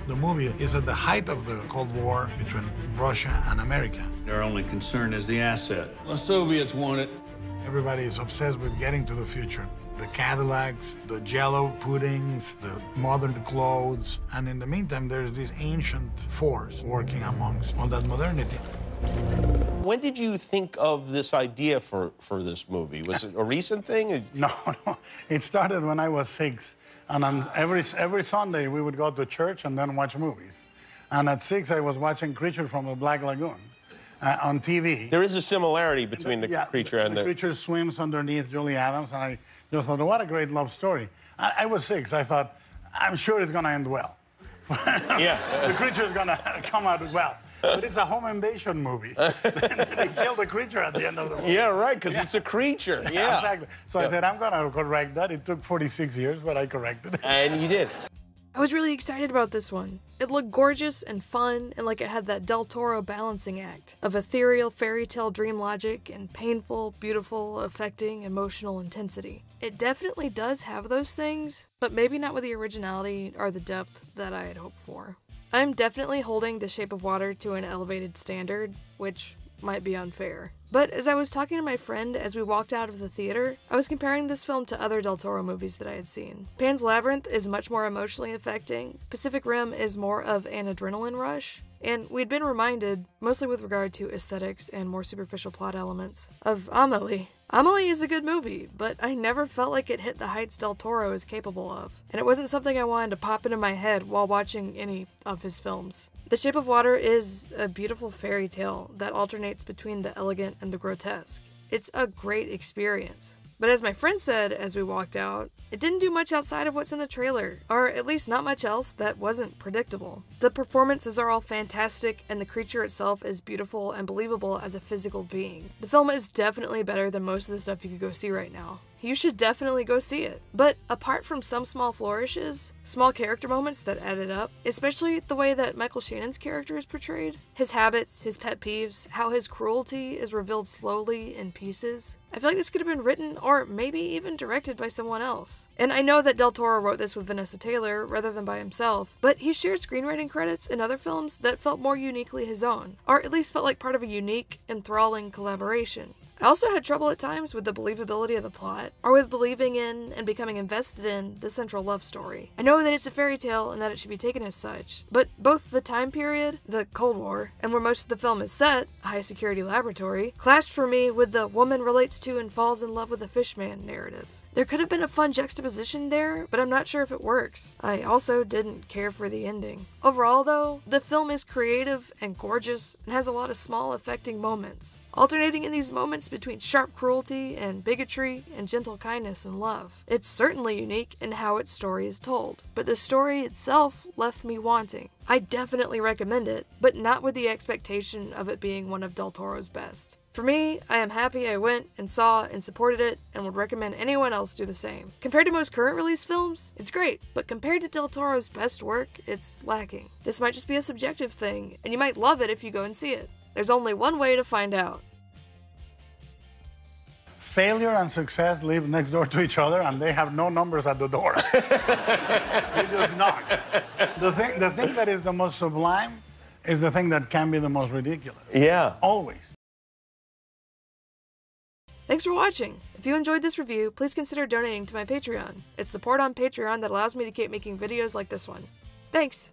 The movie is at the height of the Cold War between Russia and America. Their only concern is the asset. The Soviets want it. Everybody is obsessed with getting to the future. The Cadillacs, the Jell-O puddings, the modern clothes. And in the meantime, there's this ancient force working amongst all that modernity. When did you think of this idea for this movie? Was it a recent thing? No. It started when I was 6. And every Sunday, we would go to church and then watch movies. And at 6, I was watching Creature from the Black Lagoon on TV. There is a similarity between the creature and the creature swims underneath Julie Adams, and I just thought, what a great love story. I was 6. I thought, I'm sure it's going to end well. Yeah. The creature's going to come out well. But it's a home invasion movie. They kill the creature at the end of the movie. Yeah, right, because it's a creature. Yeah. Exactly. So I said, I'm going to correct that. It took 46 years, but I corrected it. And you did. I was really excited about this one. It looked gorgeous and fun, and like it had that Del Toro balancing act of ethereal fairy tale dream logic and painful, beautiful, affecting, emotional intensity. It definitely does have those things, but maybe not with the originality or the depth that I had hoped for. I'm definitely holding The Shape of Water to an elevated standard, which might be unfair. But as I was talking to my friend as we walked out of the theater, I was comparing this film to other Del Toro movies that I had seen. Pan's Labyrinth is much more emotionally affecting, Pacific Rim is more of an adrenaline rush, and we'd been reminded, mostly with regard to aesthetics and more superficial plot elements, of Amélie. Amélie is a good movie, but I never felt like it hit the heights Del Toro is capable of, and it wasn't something I wanted to pop into my head while watching any of his films. The Shape of Water is a beautiful fairy tale that alternates between the elegant and the grotesque. It's a great experience. But as my friend said as we walked out, it didn't do much outside of what's in the trailer, or at least not much else that wasn't predictable. The performances are all fantastic, and the creature itself is beautiful and believable as a physical being. The film is definitely better than most of the stuff you could go see right now. You should definitely go see it. But apart from some small flourishes, small character moments that added up, especially the way that Michael Shannon's character is portrayed, his habits, his pet peeves, how his cruelty is revealed slowly in pieces, I feel like this could have been written or maybe even directed by someone else. And I know that Del Toro wrote this with Vanessa Taylor rather than by himself, but he shared screenwriting credits in other films that felt more uniquely his own, or at least felt like part of a unique, enthralling collaboration. I also had trouble at times with the believability of the plot, or with believing in and becoming invested in the central love story. I know that it's a fairy tale and that it should be taken as such, but both the time period, the Cold War, and where most of the film is set, a high-security laboratory, clashed for me with the woman relates to and falls in love with a fishman narrative. There could have been a fun juxtaposition there, but I'm not sure if it works. I also didn't care for the ending. Overall, though, the film is creative and gorgeous and has a lot of small, affecting moments, alternating in these moments between sharp cruelty and bigotry and gentle kindness and love. It's certainly unique in how its story is told, but the story itself left me wanting. I definitely recommend it, but not with the expectation of it being one of Del Toro's best. For me, I am happy I went and saw and supported it and would recommend anyone else do the same. Compared to most current release films, it's great, but compared to Del Toro's best work, it's lacking. This might just be a subjective thing, and you might love it if you go and see it. There's only one way to find out. Failure and success live next door to each other, and they have no numbers at the door. They just knock. The thing that is the most sublime is the thing that can be the most ridiculous. Yeah. Always. Thanks for watching! If you enjoyed this review, please consider donating to my Patreon. It's support on Patreon that allows me to keep making videos like this one. Thanks!